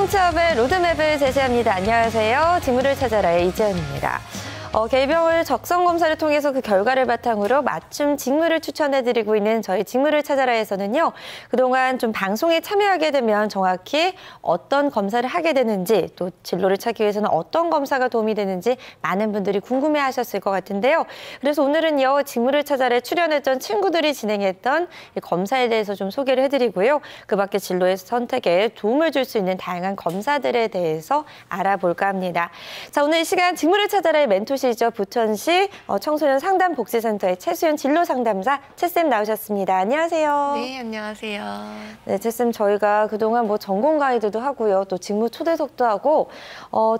취업의 로드맵을 제시합니다. 안녕하세요. 직무를 찾아라의 이재현입니다. 개별별 적성 검사를 통해서 그 결과를 바탕으로 맞춤 직무를 추천해드리고 있는 저희 직무를 찾아라에서는요. 그동안 좀 방송에 참여하게 되면 정확히 어떤 검사를 하게 되는지 또 진로를 찾기 위해서는 어떤 검사가 도움이 되는지 많은 분들이 궁금해하셨을 것 같은데요. 그래서 오늘은요. 직무를 찾아라에 출연했던 친구들이 진행했던 이 검사에 대해서 좀 소개를 해드리고요. 그 밖에 진로의 선택에 도움을 줄 수 있는 다양한 검사들에 대해서 알아볼까 합니다. 자, 오늘 이 시간 직무를 찾아라의 멘토시죠. 부천시 청소년 상담복지센터의 최수연 진로상담사 최쌤 나오셨습니다. 안녕하세요. 네, 안녕하세요. 네, 최쌤 저희가 그동안 뭐 전공 가이드도 하고요. 또 직무 초대석도 하고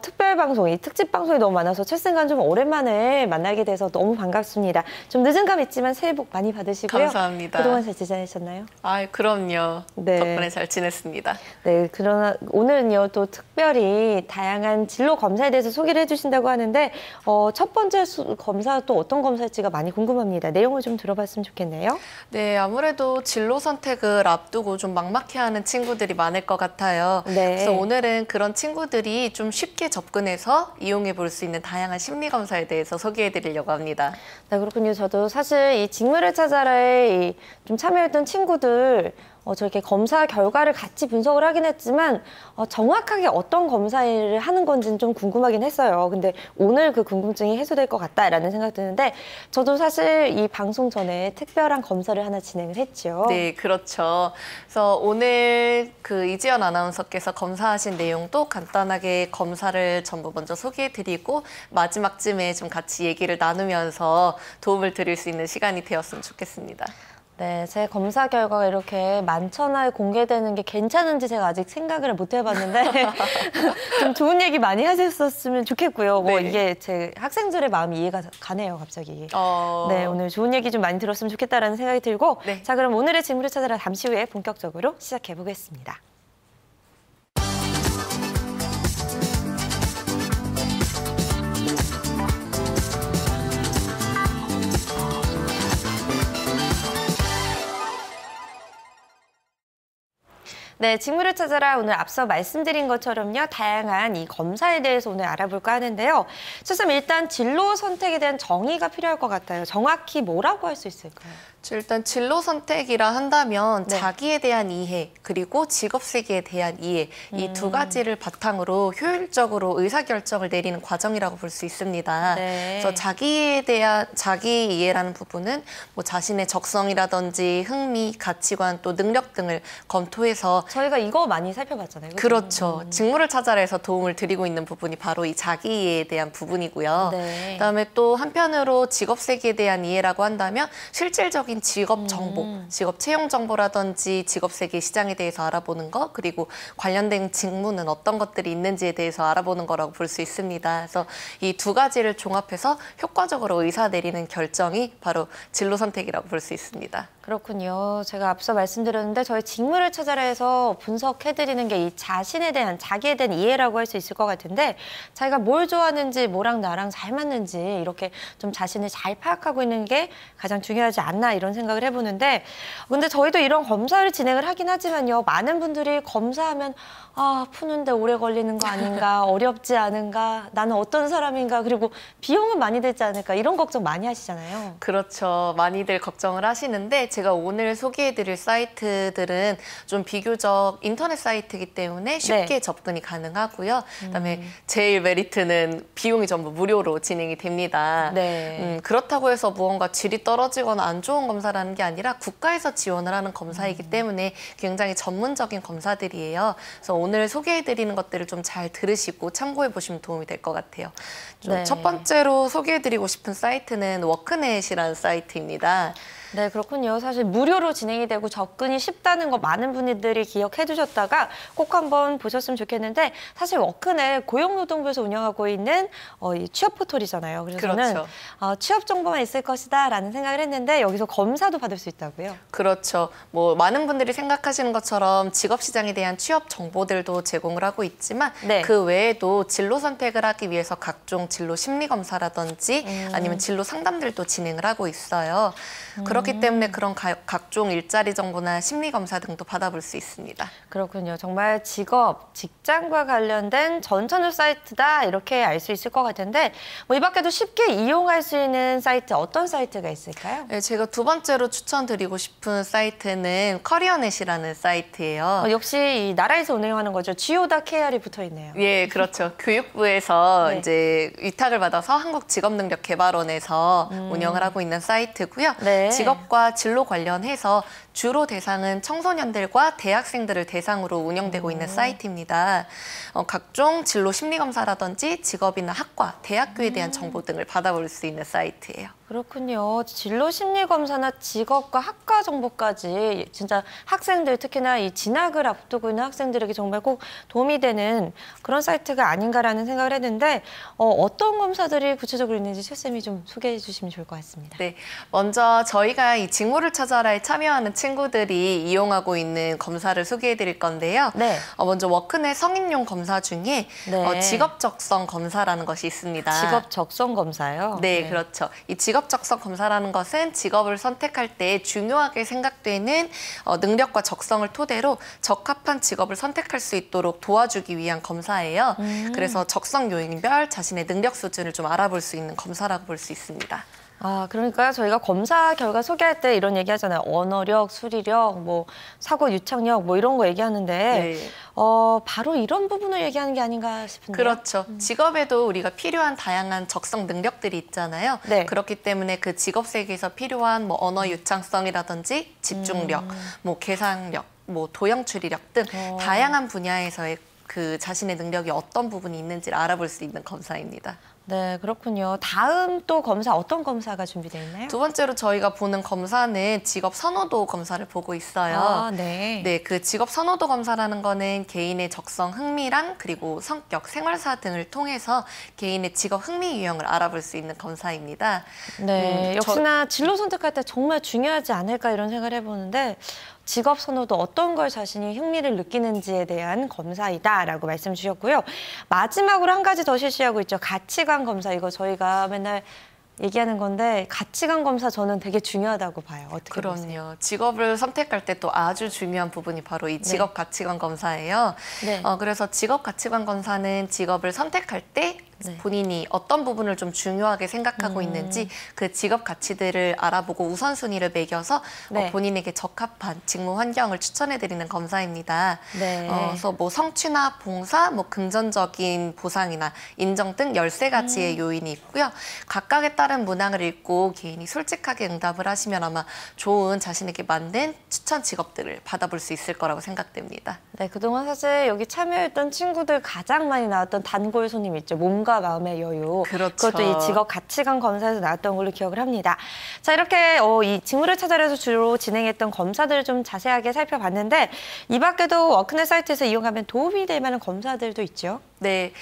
특별 방송이 특집 방송이 너무 많아서 최쌤과는 좀 오랜만에 만나게 돼서 너무 반갑습니다. 좀 늦은 감 있지만 새해 복 많이 받으시고요. 감사합니다. 그동안 잘 지내셨나요? 아, 그럼요. 네. 덕분에 잘 지냈습니다. 네, 그러나 오늘은요 또 특별히 다양한 진로 검사에 대해서 소개를 해주신다고 하는데 첫 번째 검사 또 어떤 검사일지가 많이 궁금합니다. 내용을 좀 들어봤으면 좋겠네요. 네, 아무래도 진로 선택을 앞두고 좀 막막해하는 친구들이 많을 것 같아요. 네. 그래서 오늘은 그런 친구들이 좀 쉽게 접근해서 이용해 볼 수 있는 다양한 심리 검사에 대해서 소개해 드리려고 합니다. 네, 그렇군요. 저도 사실 이 직무를 찾아라에 좀 참여했던 친구들 저렇게 검사 결과를 같이 분석을 하긴 했지만 정확하게 어떤 검사를 하는 건지는 좀 궁금하긴 했어요. 근데 오늘 그 궁금증이 해소될 것 같다라는 생각 드는데 저도 사실 이 방송 전에 특별한 검사를 하나 진행을 했죠. 네, 그렇죠. 그래서 오늘 그 이지연 아나운서께서 검사하신 내용도 간단하게 검사를 전부 먼저 소개해드리고 마지막쯤에 좀 같이 얘기를 나누면서 도움을 드릴 수 있는 시간이 되었으면 좋겠습니다. 네, 제 검사 결과가 이렇게 만천하에 공개되는 게 괜찮은지 제가 아직 생각을 못 해봤는데 좀 좋은 얘기 많이 하셨었으면 좋겠고요. 뭐 네. 이게 제 학생들의 마음이 이해가 가네요, 갑자기. 네, 오늘 좋은 얘기 좀 많이 들었으면 좋겠다라는 생각이 들고 네. 자, 그럼 오늘의 직무를 찾아라 잠시 후에 본격적으로 시작해 보겠습니다. 네, 직무를 찾아라 오늘 앞서 말씀드린 것처럼요. 다양한 이 검사에 대해서 오늘 알아볼까 하는데요. 선생님 일단 진로 선택에 대한 정의가 필요할 것 같아요. 정확히 뭐라고 할 수 있을까요? 일단 진로 선택이라 한다면 네. 자기에 대한 이해 그리고 직업 세계에 대한 이해 이 두 가지를 바탕으로 효율적으로 의사결정을 내리는 과정이라고 볼 수 있습니다. 네. 그래서 자기에 대한 자기 이해라는 부분은 뭐 자신의 적성이라든지 흥미, 가치관 또 능력 등을 검토해서 저희가 이거 많이 살펴봤잖아요. 그렇죠. 직무를 찾아라에서 도움을 드리고 있는 부분이 바로 이 자기 이해에 대한 부분이고요. 네. 그다음에 또 한편으로 직업 세계에 대한 이해라고 한다면 실질적인 직업 정보, 직업 채용 정보라든지 직업 세계 시장에 대해서 알아보는 거, 그리고 관련된 직무는 어떤 것들이 있는지에 대해서 알아보는 거라고 볼 수 있습니다. 그래서 이 두 가지를 종합해서 효과적으로 의사 내리는 결정이 바로 진로 선택이라고 볼 수 있습니다. 그렇군요. 제가 앞서 말씀드렸는데 저희 직무를 찾아라에서 분석해드리는 게 이 자신에 대한, 자기에 대한 이해라고 할 수 있을 것 같은데 자기가 뭘 좋아하는지, 뭐랑 나랑 잘 맞는지 이렇게 좀 자신을 잘 파악하고 있는 게 가장 중요하지 않나 이런 생각을 해보는데 근데 저희도 이런 검사를 진행을 하긴 하지만요. 많은 분들이 검사하면 푸는데 오래 걸리는 거 아닌가, 어렵지 않은가, 나는 어떤 사람인가, 그리고 비용은 많이 들지 않을까 이런 걱정 많이 하시잖아요. 그렇죠. 많이들 걱정을 하시는데 제가 오늘 소개해드릴 사이트들은 좀 비교적 인터넷 사이트이기 때문에 쉽게 네. 접근이 가능하고요. 그다음에 제일 메리트는 비용이 전부 무료로 진행이 됩니다. 네. 그렇다고 해서 무언가 질이 떨어지거나 안 좋은 검사라는 게 아니라 국가에서 지원을 하는 검사이기 때문에 굉장히 전문적인 검사들이에요. 그래서 오늘 소개해드리는 것들을 좀 잘 들으시고 참고해보시면 도움이 될 것 같아요. 네. 첫 번째로 소개해드리고 싶은 사이트는 워크넷이라는 사이트입니다. 네, 그렇군요. 사실 무료로 진행이 되고 접근이 쉽다는 거 많은 분들이 기억해 두셨다가 꼭 한번 보셨으면 좋겠는데 사실 워크넷 고용노동부에서 운영하고 있는 이 취업 포털이잖아요. 그래서 저는 그렇죠. 취업 정보만 있을 것이다 라는 생각을 했는데 여기서 검사도 받을 수 있다고요? 그렇죠. 뭐 많은 분들이 생각하시는 것처럼 직업시장에 대한 취업 정보들도 제공을 하고 있지만 네. 그 외에도 진로 선택을 하기 위해서 각종 진로 심리 검사라든지 아니면 진로 상담들도 진행을 하고 있어요. 그렇기 때문에 그런 각종 일자리 정보나 심리 검사 등도 받아볼 수 있습니다. 그렇군요. 정말 직업, 직장과 관련된 전천후 사이트다 이렇게 알 수 있을 것 같은데 뭐 이 밖에도 쉽게 이용할 수 있는 사이트 어떤 사이트가 있을까요? 네, 제가 두 번째로 추천드리고 싶은 사이트는 커리어넷이라는 사이트예요. 역시 이 나라에서 운영하는 거죠. GO.kr이 붙어 있네요. 예, 그렇죠. 교육부에서 네. 이제 위탁을 받아서 한국직업능력개발원에서 운영을 하고 있는 사이트고요. 네. 직업과 진로 관련해서 주로 대상은 청소년들과 대학생들을 대상으로 운영되고 있는 사이트입니다. 각종 진로 심리검사라든지 직업이나 학과, 대학교에 대한 정보 등을 받아볼 수 있는 사이트예요. 그렇군요. 진로 심리 검사나 직업과 학과 정보까지 진짜 학생들 특히나 이 진학을 앞두고 있는 학생들에게 정말 꼭 도움이 되는 그런 사이트가 아닌가라는 생각을 했는데 어떤 검사들이 구체적으로 있는지 최 쌤이 좀 소개해 주시면 좋을 것 같습니다. 네, 먼저 저희가 이 직무를 찾아라에 참여하는 친구들이 이용하고 있는 검사를 소개해 드릴 건데요. 네. 먼저 워크넷 성인용 검사 중에 네. 직업 적성 검사라는 것이 있습니다. 직업 적성 검사요? 네, 그렇죠. 이 직업 적성 검사라는 것은 직업을 선택할 때 중요하게 생각되는 능력과 적성을 토대로 적합한 직업을 선택할 수 있도록 도와주기 위한 검사예요. 그래서 적성 요인별 자신의 능력 수준을 좀 알아볼 수 있는 검사라고 볼 수 있습니다. 그러니까 저희가 검사 결과 소개할 때 이런 얘기 하잖아요. 언어력, 수리력, 뭐 사고 유착력 뭐 이런 거 얘기하는데 네. 바로 이런 부분을 얘기하는 게 아닌가 싶은데요. 그렇죠. 직업에도 우리가 필요한 다양한 적성 능력들이 있잖아요. 네. 그렇기 때문에 그 직업 세계에서 필요한 뭐 언어 유창성이라든지 집중력, 뭐 계산력, 뭐 도형 추리력 등 다양한 분야에서의 그 자신의 능력이 어떤 부분이 있는지를 알아볼 수 있는 검사입니다. 네, 그렇군요. 다음 또 검사 어떤 검사가 준비되어 있나요? 두 번째로 저희가 보는 검사는 직업 선호도 검사를 보고 있어요. 네. 네, 그 직업 선호도 검사라는 거는 개인의 적성, 흥미랑 그리고 성격, 생활사 등을 통해서 개인의 직업 흥미 유형을 알아볼 수 있는 검사입니다. 네, 역시나 진로 선택할 때 정말 중요하지 않을까 이런 생각을 해보는데 직업 선호도 어떤 걸 자신이 흥미를 느끼는지에 대한 검사이다라고 말씀 주셨고요. 마지막으로 한 가지 더 실시하고 있죠. 가치관 검사. 이거 저희가 맨날 얘기하는 건데 가치관 검사 저는 되게 중요하다고 봐요. 어떻게 보세요? 그럼요. 직업을 선택할 때 또 아주 중요한 부분이 바로 이 직업 가치관 검사예요. 네. 그래서 직업 가치관 검사는 직업을 선택할 때 본인이 어떤 부분을 좀 중요하게 생각하고 있는지 그 직업 가치들을 알아보고 우선순위를 매겨서 네. 본인에게 적합한 직무 환경을 추천해드리는 검사입니다. 네. 그래서 뭐 성취나 봉사, 뭐 금전적인 보상이나 인정 등 13가지의 요인이 있고요. 각각에 따른 문항을 읽고 개인이 솔직하게 응답을 하시면 아마 좋은 자신에게 맞는 추천 직업들을 받아볼 수 있을 거라고 생각됩니다. 네, 그동안 사실 여기 참여했던 친구들 가장 많이 나왔던 단골 손님 있죠. 몸과 마음의 여유. 그렇죠. 그것도 이 직업 가치관 검사에서 나왔던 걸로 기억을 합니다. 자, 이렇게 이 직무를 찾아라에서 주로 진행했던 검사들을 좀 자세하게 살펴봤는데 이 밖에도 워크넷 사이트에서 이용하면 도움이 될 만한 검사들도 있죠. 네,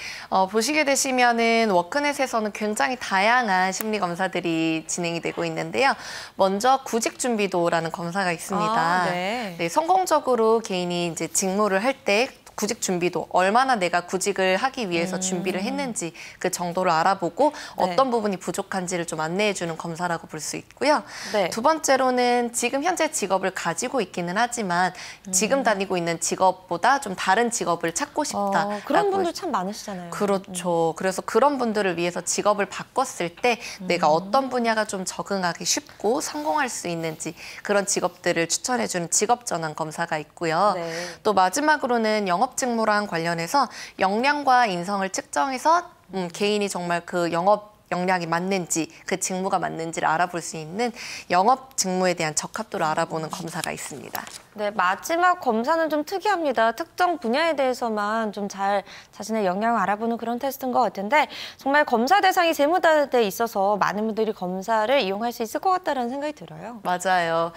보시게 되시면은 워크넷에서는 굉장히 다양한 심리 검사들이 진행이 되고 있는데요. 먼저 구직준비도라는 검사가 있습니다. 네. 성공적으로 개인이 이제 직무를 할 때 구직 준비도 얼마나 내가 구직을 하기 위해서 준비를 했는지 그 정도를 알아보고 어떤 부분이 부족한지를 좀 안내해주는 검사라고 볼 수 있고요. 네. 두 번째로는 지금 현재 직업을 가지고 있기는 하지만 지금 다니고 있는 직업보다 좀 다른 직업을 찾고 싶다. 그런 분들 참 많으시잖아요. 그렇죠. 그래서 그런 분들을 위해서 직업을 바꿨을 때 내가 어떤 분야가 좀 적응하기 쉽고 성공할 수 있는지 그런 직업들을 추천해주는 직업전환 검사가 있고요. 네. 또 마지막으로는 영업 직무랑 관련해서 역량과 인성을 측정해서 개인이 정말 그 영업 역량이 맞는지 그 직무가 맞는지를 알아볼 수 있는 영업 직무에 대한 적합도를 알아보는 검사가 있습니다. 네, 마지막 검사는 좀 특이합니다. 특정 분야에 대해서만 좀 잘 자신의 역량을 알아보는 그런 테스트인 것 같은데 정말 검사 대상이 세무화돼 있어서 많은 분들이 검사를 이용할 수 있을 것 같다는 생각이 들어요. 맞아요.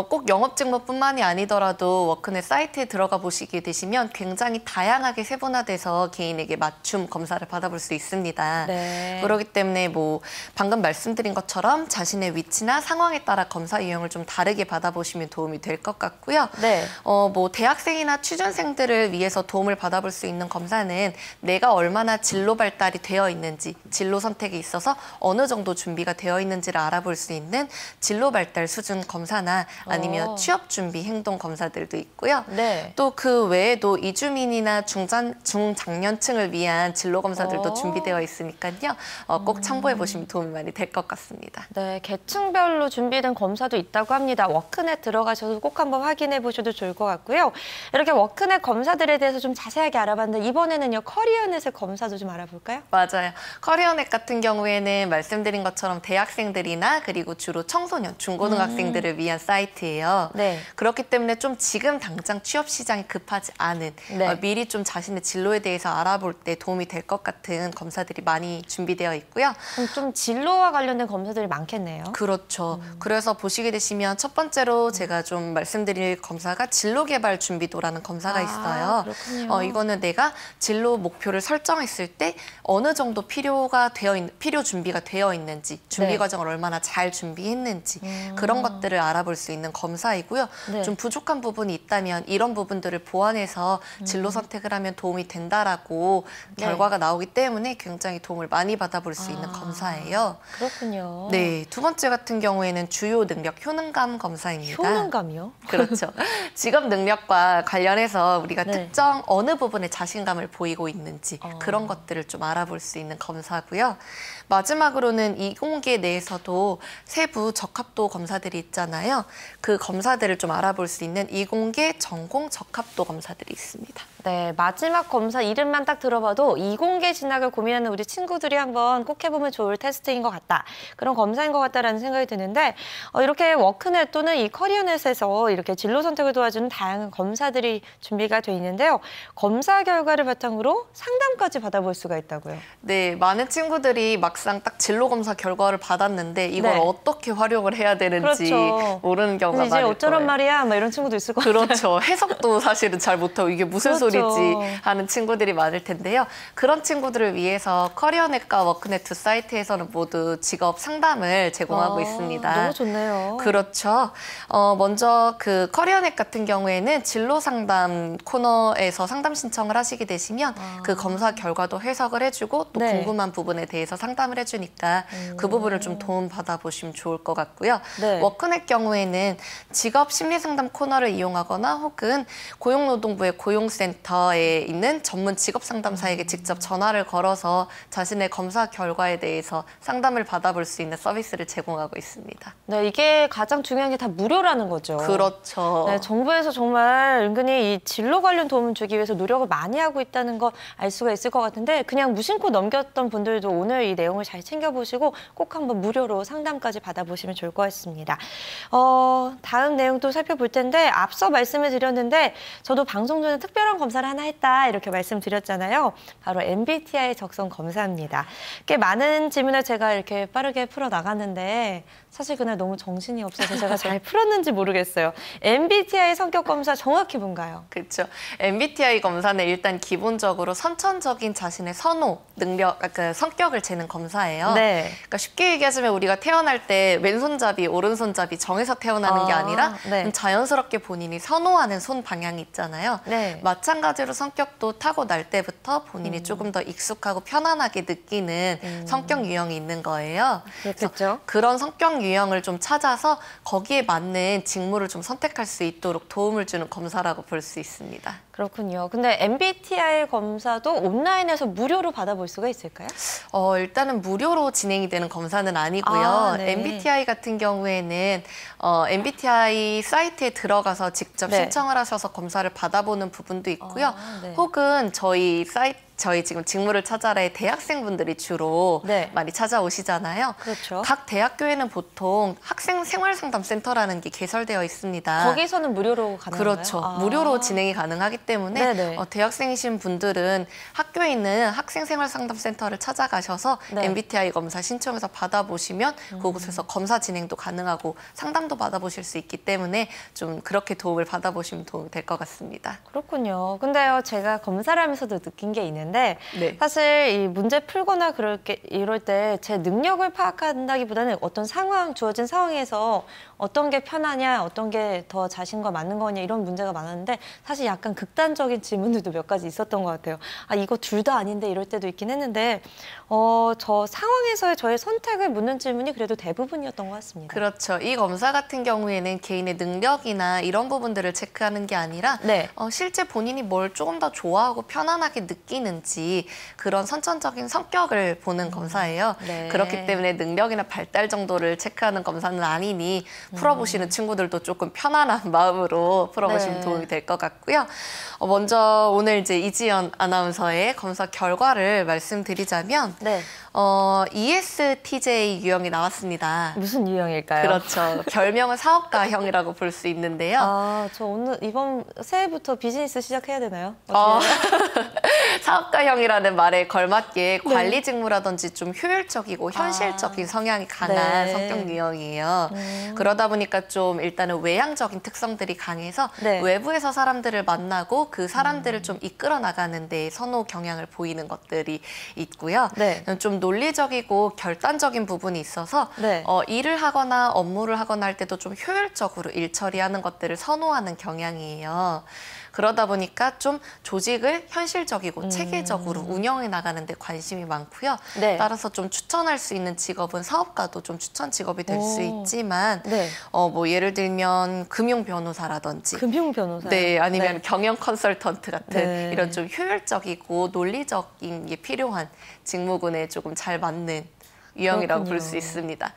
꼭 영업 직무뿐만이 아니더라도 워크넷 사이트에 들어가 보시게 되시면 굉장히 다양하게 세분화돼서 개인에게 맞춤 검사를 받아볼 수 있습니다. 네. 그렇기 때문에 때문에 뭐 방금 말씀드린 것처럼 자신의 위치나 상황에 따라 검사 유형을 좀 다르게 받아보시면 도움이 될 것 같고요. 네. 뭐 대학생이나 취준생들을 위해서 도움을 받아볼 수 있는 검사는 내가 얼마나 진로 발달이 되어 있는지, 진로 선택에 있어서 어느 정도 준비가 되어 있는지를 알아볼 수 있는 진로 발달 수준 검사나 아니면 취업 준비 행동 검사들도 있고요. 네. 또 그 외에도 이주민이나 중장년층을 위한 진로 검사들도 준비되어 있으니까요. 꼭 참고해 보시면 도움이 많이 될 것 같습니다. 네, 계층별로 준비된 검사도 있다고 합니다. 워크넷 들어가셔서 꼭 한번 확인해 보셔도 좋을 것 같고요. 이렇게 워크넷 검사들에 대해서 좀 자세하게 알아봤는데 이번에는요, 커리어넷의 검사도 좀 알아볼까요? 맞아요. 커리어넷 같은 경우에는 말씀드린 것처럼 대학생들이나 그리고 주로 청소년, 중고등학생들을 위한 사이트예요. 네. 그렇기 때문에 좀 지금 당장 취업 시장이 급하지 않은 네. 미리 좀 자신의 진로에 대해서 알아볼 때 도움이 될 것 같은 검사들이 많이 준비되어 있고요. 그럼 좀 진로와 관련된 검사들이 많겠네요. 그렇죠. 그래서 보시게 되시면 첫 번째로 제가 좀 말씀드릴 검사가 진로개발 준비도라는 검사가 있어요. 그렇군요. 이거는 내가 진로 목표를 설정했을 때 어느 정도 필요 준비가 되어 있는지, 준비 네. 과정을 얼마나 잘 준비했는지 그런 것들을 알아볼 수 있는 검사이고요. 네. 좀 부족한 부분이 있다면 이런 부분들을 보완해서 진로 선택을 하면 도움이 된다라고 네. 결과가 나오기 때문에 굉장히 도움을 많이 받아볼 수 있는 검사예요. 그렇군요. 네, 두 번째 같은 경우에는 주요 능력 효능감 검사입니다. 효능감이요? 그렇죠. 직업 능력과 관련해서 우리가 네. 특정 어느 부분에 자신감을 보이고 있는지 그런 것들을 좀 알아볼 수 있는 검사고요. 마지막으로는 이공계 내에서도 세부 적합도 검사들이 있잖아요. 그 검사들을 좀 알아볼 수 있는 이공계 전공 적합도 검사들이 있습니다. 네, 마지막 검사 이름만 딱 들어봐도 이공계 진학을 고민하는 우리 친구들이 한번 꼭 해보면 좋을 테스트인 것 같다. 그런 검사인 것 같다라는 생각이 드는데 이렇게 워크넷 또는 이 커리어넷에서 이렇게 진로 선택을 도와주는 다양한 검사들이 준비가 돼 있는데요. 검사 결과를 바탕으로 상담까지 받아볼 수가 있다고요. 네, 많은 친구들이 막상 딱 진로 검사 결과를 받았는데 이걸 네. 어떻게 활용을 해야 되는지 그렇죠. 모르는 경우가 이제 많을 어쩌란 거예요. 말이야? 막 이런 친구도 있을 것 같아요. 그렇죠. 해석도 사실은 잘 못하고 이게 무슨 그렇죠. 소리지 하는 친구들이 많을 텐데요. 그런 친구들을 위해서 커리어넷과 워크넷 두 사이트에서는 모두 직업 상담을 제공하고 있습니다. 너무 좋네요. 그렇죠. 먼저 그 커리어넷 같은 경우에는 진로 상담 코너에서 상담 신청을 하시게 되시면 그 검사 결과도 해석을 해주고 또 네. 궁금한 부분에 대해서 상담을 해주니까 그 부분을 좀 도움 받아보시면 좋을 것 같고요. 네. 워크넷 경우에는 직업 심리 상담 코너를 이용하거나 혹은 고용노동부의 고용센터에 있는 전문 직업 상담사에게 직접 전화를 걸어서 자신의 검사 결과에 대해서 상담을 받아볼 수 있는 서비스를 제공하고 있습니다. 네, 이게 가장 중요한 게 다 무료라는 거죠. 그렇죠. 네, 정부에서 정말 은근히 이 진로 관련 도움을 주기 위해서 노력을 많이 하고 있다는 거 알 수가 있을 것 같은데 그냥 무심코 넘겼던 분들도 오늘 이 내용을 잘 챙겨보시고 꼭 한번 무료로 상담까지 받아보시면 좋을 것 같습니다. 다음 내용도 살펴볼 텐데 앞서 말씀을 드렸는데 저도 방송 전에 특별한 검사를 하나 했다 이렇게 말씀드렸잖아요. 바로 MBTI 적성 검사입니다. 꽤 많은 질문을 제가 이렇게 빠르게 풀어나갔는데 사실 그날 너무 정신이 없어서 제가 잘 풀었는지 모르겠어요. MBTI 성격 검사 정확히 뭔가요? 그렇죠. MBTI 검사는 일단 기본적으로 선천적인 자신의 선호, 능력, 그 성격을 재는 검사예요. 네. 그러니까 쉽게 얘기하자면 우리가 태어날 때 왼손잡이, 오른손잡이 정해서 태어나는 게 아니라 네. 자연스럽게 본인이 선호하는 손 방향이 있잖아요. 네. 마찬가지로 성격도 타고날 때부터 본인이 조금 더 익숙하고 편안하게 느끼는 성격 유형이 있는 거예요. 그렇겠죠. 그런 성격 유형을 좀 찾아서 거기에 맞는 직무를 좀 선택할 수 있도록 도움을 주는 검사라고 볼 수 있습니다. 그렇군요. 근데 MBTI 검사도 온라인에서 무료로 받아볼 수가 있을까요? 일단은 무료로 진행이 되는 검사는 아니고요. 네. MBTI 같은 경우에는 MBTI 사이트에 들어가서 직접 네. 신청을 하셔서 검사를 받아보는 부분도 있고요. 네. 혹은 저희 지금 직무를 찾아라의 대학생분들이 주로 네. 많이 찾아오시잖아요. 그렇죠. 각 대학교에는 보통 학생 생활상담센터라는 게 개설되어 있습니다. 거기서는 무료로 가능한가요? 그렇죠. 무료로 진행이 가능하기 때문에 네네. 대학생이신 분들은 학교에 있는 학생생활상담센터를 찾아가셔서 네. MBTI 검사 신청해서 받아보시면 그곳에서 검사 진행도 가능하고 상담도 받아보실 수 있기 때문에 좀 그렇게 도움을 받아보시면 도움이 될 것 같습니다. 그렇군요. 근데요, 제가 검사를 하면서도 느낀 게 있는데 있는데 네. 사실 이 문제 풀거나 이럴 때 제 능력을 파악한다기보다는 어떤 상황, 주어진 상황에서 어떤 게 편하냐, 어떤 게 더 자신과 맞는 거냐 이런 문제가 많았는데 사실 약간 극단적인 질문들도 몇 가지 있었던 것 같아요. 아, 이거 둘 다 아닌데 이럴 때도 있긴 했는데 저 상황에서의 저의 선택을 묻는 질문이 그래도 대부분이었던 것 같습니다. 그렇죠. 이 검사 같은 경우에는 개인의 능력이나 이런 부분들을 체크하는 게 아니라 네. 실제 본인이 뭘 조금 더 좋아하고 편안하게 느끼는지 그런 선천적인 성격을 보는 검사예요. 네. 그렇기 때문에 능력이나 발달 정도를 체크하는 검사는 아니니 풀어보시는 친구들도 조금 편안한 마음으로 풀어보시면 네. 도움이 될 것 같고요. 먼저 오늘 이제 이지연 아나운서의 검사 결과를 말씀드리자면 네. ESTJ 유형이 나왔습니다. 무슨 유형일까요? 그렇죠. 별명은 사업가형이라고 볼 수 있는데요. 아, 저 오늘 이번 새해부터 비즈니스 시작해야 되나요? 사업가형이라는 말에 걸맞게 네. 관리 직무라든지 좀 효율적이고 현실적인 성향이 강한 네. 성격 유형이에요. 그러다 보니까 좀 일단은 외향적인 특성들이 강해서 네. 외부에서 사람들을 만나고 그 사람들을 좀 이끌어 나가는 데 선호 경향을 보이는 것들이 있고요. 네. 좀 논리적이고 결단적인 부분이 있어서 네. 일을 하거나 업무를 하거나 할 때도 좀 효율적으로 일 처리하는 것들을 선호하는 경향이에요. 그러다 보니까 좀 조직을 현실적이고 체계적으로 운영해 나가는 데 관심이 많고요. 네. 따라서 좀 추천할 수 있는 직업은 사업가도 좀 추천 직업이 될 수 있지만 네. 뭐 예를 들면 금융 변호사라든지 금융 변호사. 네, 아니면 경영 컨설턴트 같은 네. 이런 좀 효율적이고 논리적인 게 필요한 직무군에 조금 잘 맞는 유형이라고 볼 수 그렇군요. 있습니다.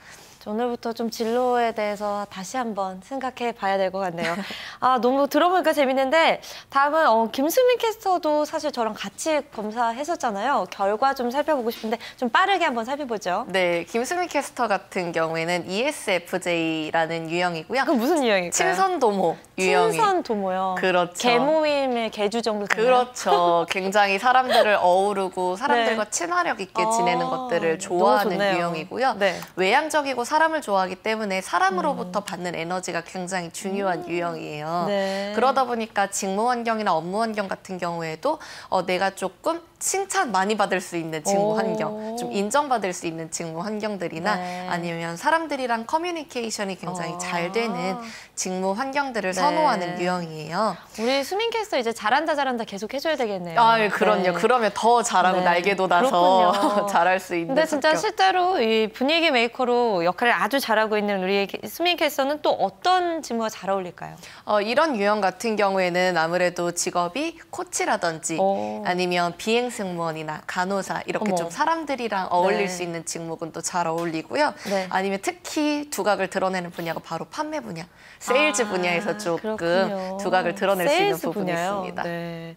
오늘부터 좀 진로에 대해서 다시 한번 생각해 봐야 될 것 같네요. 아, 너무 들어보니까 재밌는데 다음은 김수민 캐스터도 사실 저랑 같이 검사했었잖아요. 결과 좀 살펴보고 싶은데 좀 빠르게 한번 살펴보죠. 네, 김수민 캐스터 같은 경우에는 ESFJ라는 유형이고요. 그건 무슨 유형일까요? 친선도모 유형이. 친선도모요. 그렇죠. 개모임의 개주 정도 되나요? 그렇죠. 굉장히 사람들을 어우르고 사람들과 네. 친화력 있게 지내는 것들을 너무 좋아하는 좋네요. 유형이고요. 네. 외향적이고 사람을 좋아하기 때문에 사람으로부터 받는 에너지가 굉장히 중요한 유형이에요. 네. 그러다 보니까 직무 환경이나 업무 환경 같은 경우에도 내가 조금 칭찬 많이 받을 수 있는 직무 오. 환경, 좀 인정받을 수 있는 직무 환경들이나 네. 아니면 사람들이랑 커뮤니케이션이 굉장히 잘 되는 직무 환경들을 네. 선호하는 유형이에요. 우리 수민 캐스터 이제 잘한다 계속 해줘야 되겠네요. 그럼요. 네. 그러면 더 잘하고 네. 날개도 나서 그렇군요. 잘할 수 있는 근데 진짜 성격. 실제로 이 분위기 메이커로 역할을 아주 잘하고 있는 우리 수민 캐스터는 또 어떤 직무가 잘 어울릴까요? 이런 유형 같은 경우에는 아무래도 직업이 코치라든지 오. 아니면 비행승무원이나 간호사 이렇게 어머. 좀 사람들이랑 어울릴 네. 수 있는 직무군도 잘 어울리고요. 네. 아니면 특히 두각을 드러내는 분야가 바로 판매 분야, 세일즈 분야에서 조금 그렇군요. 두각을 드러낼 수 있는 세일즈 부분이 분야요? 있습니다. 네.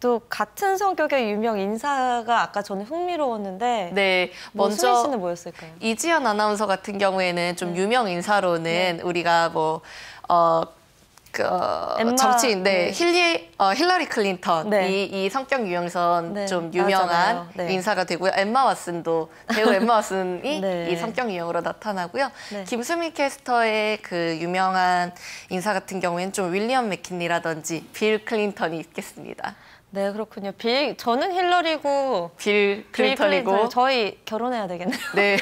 또 같은 성격의 유명 인사가 아까 저는 흥미로웠는데 네, 수민 먼저 씨는 뭐였을까요? 이지연 아나운서 같은 경우에는 좀 유명 인사로는 우리가 엠마, 정치인, 네. 힐러리 클린턴 네. 이 성격 유형선 네, 좀 유명한 나왔잖아요. 네. 인사가 되고요. 배우 엠마 왓슨이 네. 이 성격 유형으로 나타나고요. 네. 김수미 캐스터의 그 유명한 인사 같은 경우에는 좀 윌리엄 맥킨리라든지 빌 클린턴이 있겠습니다. 네, 그렇군요. 저는 힐러리고 빌 빌 클린턴이고 클린턴. 저희 결혼해야 되겠네요. 네.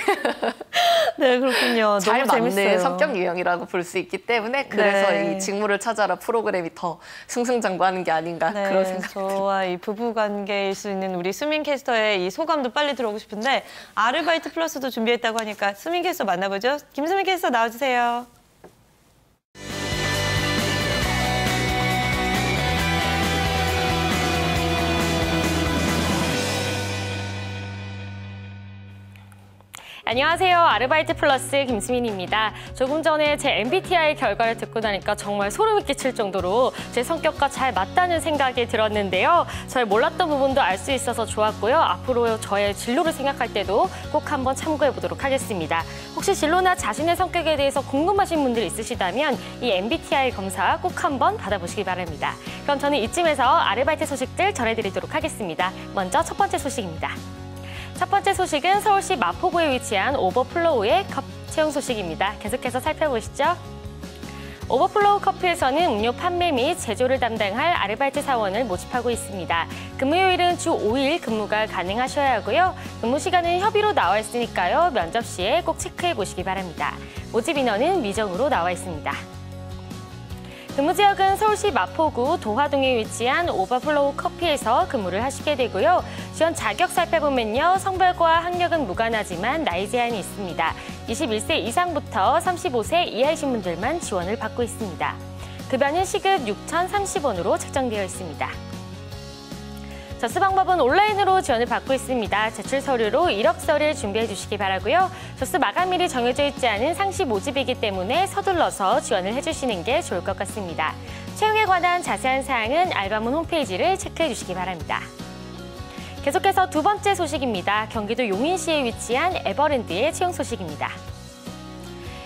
네, 그렇군요. 잘 너무 맞는 재밌어요. 성격 유형이라고 볼 수 있기 때문에 그래서 네. 이 직무를 찾아라 프로그램이 더 승승장구하는 게 아닌가 네, 그런 생각. 저와 이 부부 관계일 수 있는 우리 수민 캐스터의 이 소감도 빨리 들어보고 싶은데 아르바이트 플러스도 준비했다고 하니까 수민 캐스터 만나보죠. 김수민 캐스터 나와주세요. 안녕하세요. 아르바이트 플러스 김수민입니다. 조금 전에 제 MBTI 결과를 듣고 나니까 정말 소름이 끼칠 정도로 제 성격과 잘 맞다는 생각이 들었는데요. 저의 몰랐던 부분도 알 수 있어서 좋았고요. 앞으로 저의 진로를 생각할 때도 꼭 한번 참고해 보도록 하겠습니다. 혹시 진로나 자신의 성격에 대해서 궁금하신 분들 있으시다면 이 MBTI 검사 꼭 한번 받아보시기 바랍니다. 그럼 저는 이쯤에서 아르바이트 소식들 전해드리도록 하겠습니다. 먼저 첫 번째 소식입니다. 첫 번째 소식은 서울시 마포구에 위치한 오버플로우의 컵 채용 소식입니다. 계속해서 살펴보시죠. 오버플로우 커피에서는 음료 판매 및 제조를 담당할 아르바이트 사원을 모집하고 있습니다. 근무요일은 주 5일 근무가 가능하셔야 하고요. 근무 시간은 협의로 나와 있으니까요. 면접 시에 꼭 체크해 보시기 바랍니다. 모집 인원은 미정으로 나와 있습니다. 근무 지역은 서울시 마포구 도화동에 위치한 오버플로우 커피에서 근무를 하시게 되고요. 지원 자격 살펴보면요. 성별과 학력은 무관하지만 나이 제한이 있습니다. 21세 이상부터 35세 이하이신 분들만 지원을 받고 있습니다. 급여는 시급 6,030원으로 책정되어 있습니다. 접수 방법은 온라인으로 지원을 받고 있습니다. 제출 서류로 이력서를 준비해 주시기 바라고요. 접수 마감일이 정해져 있지 않은 상시 모집이기 때문에 서둘러서 지원을 해주시는 게 좋을 것 같습니다. 채용에 관한 자세한 사항은 알바문 홈페이지를 체크해 주시기 바랍니다. 계속해서 두 번째 소식입니다. 경기도 용인시에 위치한 에버랜드의 채용 소식입니다.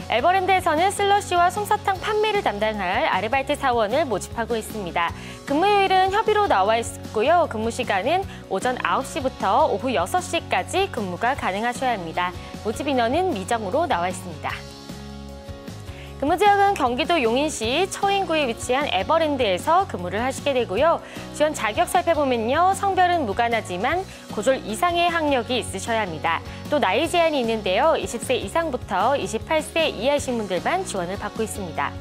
에버랜드에서는 슬러시와 솜사탕 판매를 담당할 아르바이트 사원을 모집하고 있습니다. 근무요일은 협의로 나와 있고요. 근무 시간은 오전 9시부터 오후 6시까지 근무가 가능하셔야 합니다. 모집 인원은 미정으로 나와 있습니다. 근무 지역은 경기도 용인시 처인구에 위치한 에버랜드에서 근무를 하시게 되고요. 지원 자격 살펴보면요. 성별은 무관하지만 고졸 이상의 학력이 있으셔야 합니다. 또 나이 제한이 있는데요. 20세 이상부터 28세 이하이신 분들만 지원을 받고 있습니다.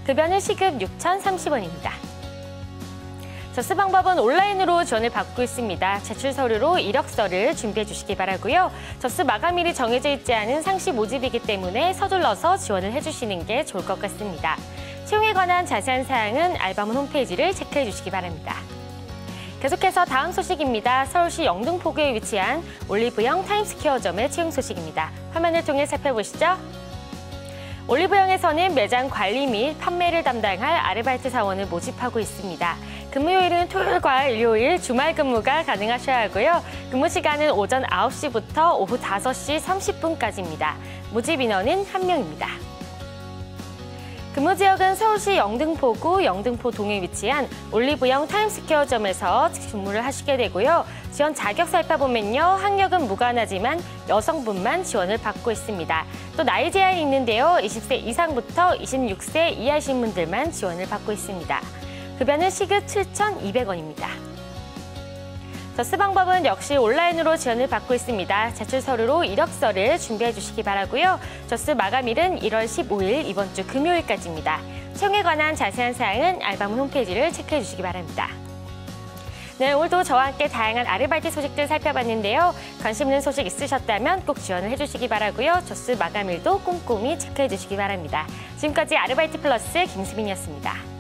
급여는 시급 6,030원입니다. 접수 방법은 온라인으로 지원을 받고 있습니다. 제출 서류로 이력서를 준비해 주시기 바라고요. 접수 마감일이 정해져 있지 않은 상시 모집이기 때문에 서둘러서 지원을 해주시는 게 좋을 것 같습니다. 채용에 관한 자세한 사항은 알바문 홈페이지를 체크해 주시기 바랍니다. 계속해서 다음 소식입니다. 서울시 영등포구에 위치한 올리브영 타임스퀘어점의 채용 소식입니다. 화면을 통해 살펴보시죠. 올리브영에서는 매장 관리 및 판매를 담당할 아르바이트 사원을 모집하고 있습니다. 근무요일은 토요일과 일요일, 주말 근무가 가능하셔야 하고요. 근무 시간은 오전 9시부터 오후 5시 30분까지입니다. 모집 인원은 1명입니다. 근무 지역은 서울시 영등포구 영등포동에 위치한 올리브영 타임스퀘어점에서 근무를 하시게 되고요. 지원 자격 살펴보면요. 학력은 무관하지만 여성분만 지원을 받고 있습니다. 또 나이 제한이 있는데요. 20세 이상부터 26세 이하이신 분들만 지원을 받고 있습니다. 급여는 시급 7,200원입니다. 접수 방법은 역시 온라인으로 지원을 받고 있습니다. 제출 서류로 이력서를 준비해 주시기 바라고요. 접수 마감일은 1월 15일 이번 주 금요일까지입니다. 채용에 관한 자세한 사항은 알바문 홈페이지를 체크해 주시기 바랍니다. 네, 오늘도 저와 함께 다양한 아르바이트 소식들 살펴봤는데요. 관심 있는 소식 있으셨다면 꼭 지원을 해주시기 바라고요. 접수 마감일도 꼼꼼히 체크해 주시기 바랍니다. 지금까지 아르바이트 플러스 김수민이었습니다.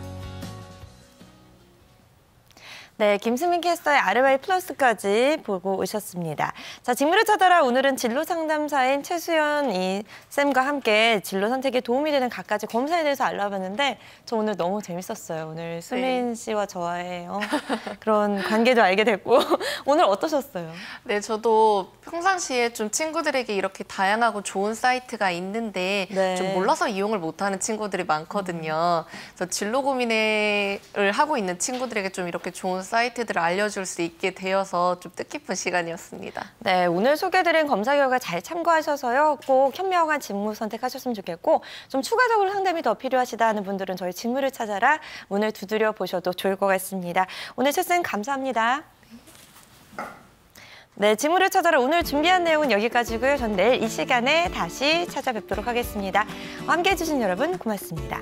네, 김수민 캐스터의 아르바이트 플러스까지 보고 오셨습니다. 자, 직무를 찾아라. 오늘은 진로 상담사인 최수연 쌤과 함께 진로 선택에 도움이 되는 갖가지 검사에 대해서 알아봤는데 저 오늘 너무 재밌었어요. 오늘 수민 씨와 저와의 그런 관계도 알게 됐고 오늘 어떠셨어요? 네, 저도 평상시에 좀 친구들에게 이렇게 다양하고 좋은 사이트가 있는데 네. 좀 몰라서 이용을 못하는 친구들이 많거든요. 그래서 진로 고민을 하고 있는 친구들에게 좀 이렇게 좋은 사이트들을 알려줄 수 있게 되어서 좀 뜻깊은 시간이었습니다. 네, 오늘 소개드린 검사 결과 잘 참고하셔서요. 꼭 현명한 직무 선택하셨으면 좋겠고 좀 추가적으로 상담이 더 필요하시다 하는 분들은 저희 직무를 찾아라 문을 두드려 보셔도 좋을 것 같습니다. 오늘 최 쌤 감사합니다. 네, 직무를 찾아라 오늘 준비한 내용은 여기까지고요. 전 내일 이 시간에 다시 찾아뵙도록 하겠습니다. 함께해 주신 여러분 고맙습니다.